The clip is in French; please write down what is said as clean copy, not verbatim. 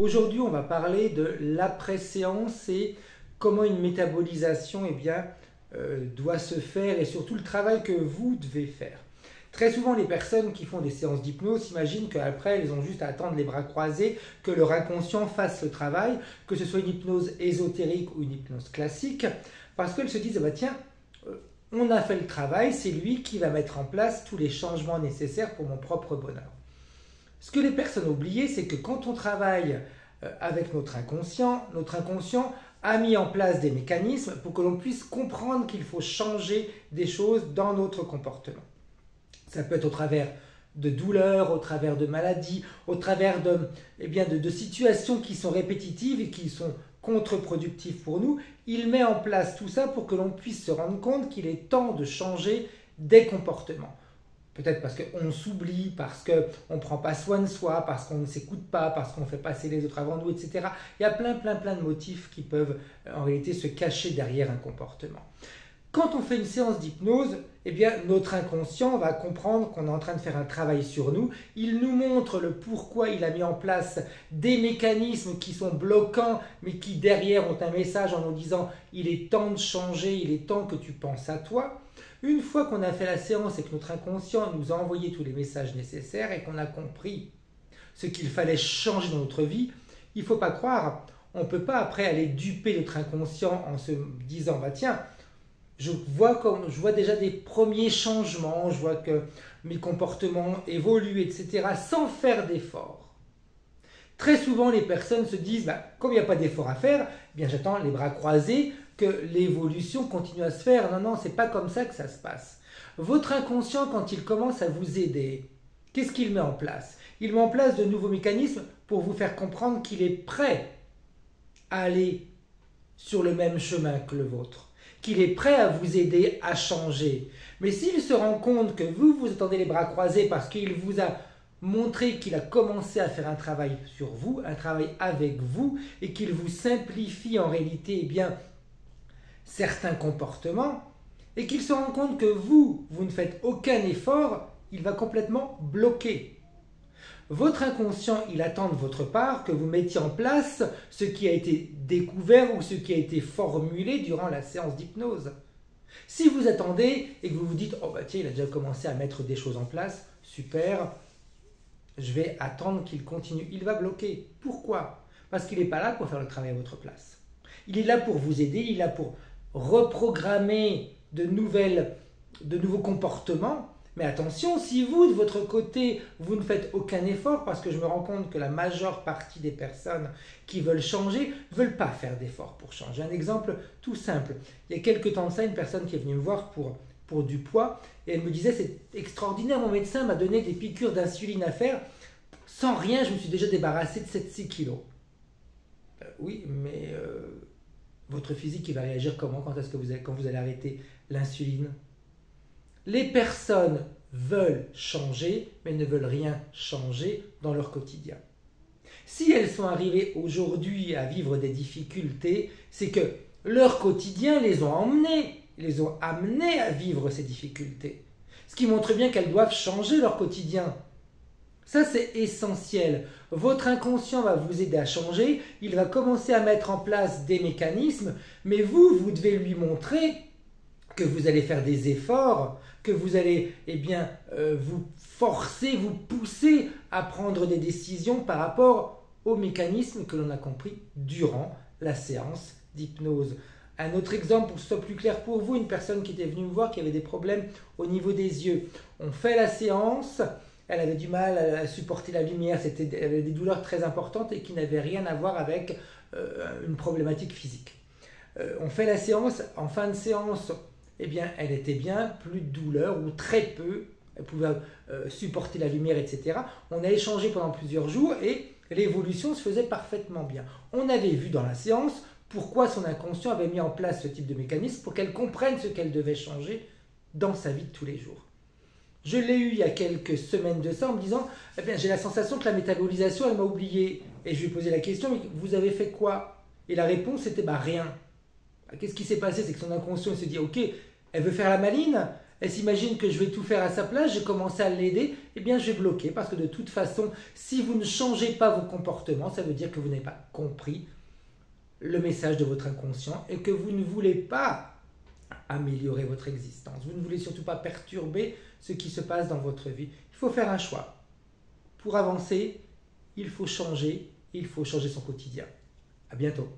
Aujourd'hui, on va parler de l'après-séance et comment une métabolisation doit se faire et surtout le travail que vous devez faire. Très souvent, les personnes qui font des séances d'hypnose s'imaginent qu'après, elles ont juste à attendre les bras croisés, que leur inconscient fasse le travail, que ce soit une hypnose ésotérique ou une hypnose classique, parce qu'elles se disent, tiens, on a fait le travail, c'est lui qui va mettre en place tous les changements nécessaires pour mon propre bonheur. Ce que les personnes ont oublié, c'est que quand on travaille avec notre inconscient a mis en place des mécanismes pour que l'on puisse comprendre qu'il faut changer des choses dans notre comportement. Ça peut être au travers de douleurs, au travers de maladies, au travers de situations qui sont répétitives et qui sont contre-productives pour nous. Il met en place tout ça pour que l'on puisse se rendre compte qu'il est temps de changer des comportements. Peut-être parce qu'on s'oublie, parce qu'on ne prend pas soin de soi, parce qu'on ne s'écoute pas, parce qu'on fait passer les autres avant nous, etc. Il y a plein de motifs qui peuvent en réalité se cacher derrière un comportement. Quand on fait une séance d'hypnose, notre inconscient va comprendre qu'on est en train de faire un travail sur nous. Il nous montre le pourquoi il a mis en place des mécanismes qui sont bloquants, mais qui derrière ont un message en nous disant « il est temps de changer, il est temps que tu penses à toi ». Une fois qu'on a fait la séance et que notre inconscient nous a envoyé tous les messages nécessaires et qu'on a compris ce qu'il fallait changer dans notre vie, il ne faut pas croire, on ne peut pas après aller duper notre inconscient en se disant « tiens, je vois déjà des premiers changements, je vois que mes comportements évoluent, etc. » sans faire d'efforts. Très souvent, les personnes se disent comme il n'y a pas d'effort à faire, j'attends les bras croisés que l'évolution continue à se faire. Non, c'est pas comme ça que ça se passe. Votre inconscient, quand il commence à vous aider, qu'est-ce qu'il met en place? Il met en place de nouveaux mécanismes pour vous faire comprendre qu'il est prêt à aller sur le même chemin que le vôtre, qu'il est prêt à vous aider à changer. Mais s'il se rend compte que vous attendez les bras croisés parce qu'il vous a montré qu'il a commencé à faire un travail sur vous, un travail avec vous, et qu'il vous simplifie en réalité certains comportements, et qu'il se rend compte que vous ne faites aucun effort, il va complètement bloquer. Votre inconscient, il attend de votre part que vous mettiez en place ce qui a été découvert ou ce qui a été formulé durant la séance d'hypnose. Si vous attendez et que vous vous dites « oh tiens, il a déjà commencé à mettre des choses en place, super, je vais attendre qu'il continue », il va bloquer. Pourquoi? Parce qu'il n'est pas là pour faire le travail à votre place. Il est là pour vous aider, il est là pour reprogrammer de nouveaux comportements. Mais attention, si vous, de votre côté, vous ne faites aucun effort, parce que je me rends compte que la majeure partie des personnes qui veulent changer ne veulent pas faire d'efforts pour changer. Un exemple tout simple. Il y a quelques temps de ça, une personne qui est venue me voir pour du poids, et elle me disait « c'est extraordinaire, mon médecin m'a donné des piqûres d'insuline à faire. Sans rien, je me suis déjà débarrassé de 7-6 kilos. » Oui, mais votre physique il va réagir comment quand vous allez arrêter l'insuline? Les personnes veulent changer, mais ne veulent rien changer dans leur quotidien. Si elles sont arrivées aujourd'hui à vivre des difficultés, c'est que leur quotidien les ont amenées à vivre ces difficultés. Ce qui montre bien qu'elles doivent changer leur quotidien. Ça, c'est essentiel. Votre inconscient va vous aider à changer, il va commencer à mettre en place des mécanismes, mais vous devez lui montrer que vous allez faire des efforts, que vous allez vous forcer, vous pousser à prendre des décisions par rapport aux mécanismes que l'on a compris durant la séance d'hypnose. Un autre exemple, pour que ce soit plus clair pour vous, une personne qui était venue me voir qui avait des problèmes au niveau des yeux. On fait la séance, elle avait du mal à supporter la lumière, elle avait des douleurs très importantes et qui n'avaient rien à voir avec une problématique physique. On fait la séance, en fin de séance, elle était bien, plus de douleur ou très peu, elle pouvait supporter la lumière, etc. On a échangé pendant plusieurs jours et l'évolution se faisait parfaitement bien. On avait vu dans la séance pourquoi son inconscient avait mis en place ce type de mécanisme pour qu'elle comprenne ce qu'elle devait changer dans sa vie de tous les jours. Je l'ai eu il y a quelques semaines de ça en me disant j'ai la sensation que la métabolisation, elle m'a oublié. Et je lui ai posé la question, mais vous avez fait quoi? Et la réponse c'était rien. Qu'est-ce qui s'est passé? C'est que son inconscient se dit ok, elle veut faire la maline, Elle s'imagine que je vais tout faire à sa place, j'ai commencé à l'aider, eh bien je vais bloquer parce que de toute façon, si vous ne changez pas vos comportements, ça veut dire que vous n'avez pas compris le message de votre inconscient et que vous ne voulez pas améliorer votre existence. Vous ne voulez surtout pas perturber ce qui se passe dans votre vie. Il faut faire un choix. Pour avancer, il faut changer son quotidien. À bientôt.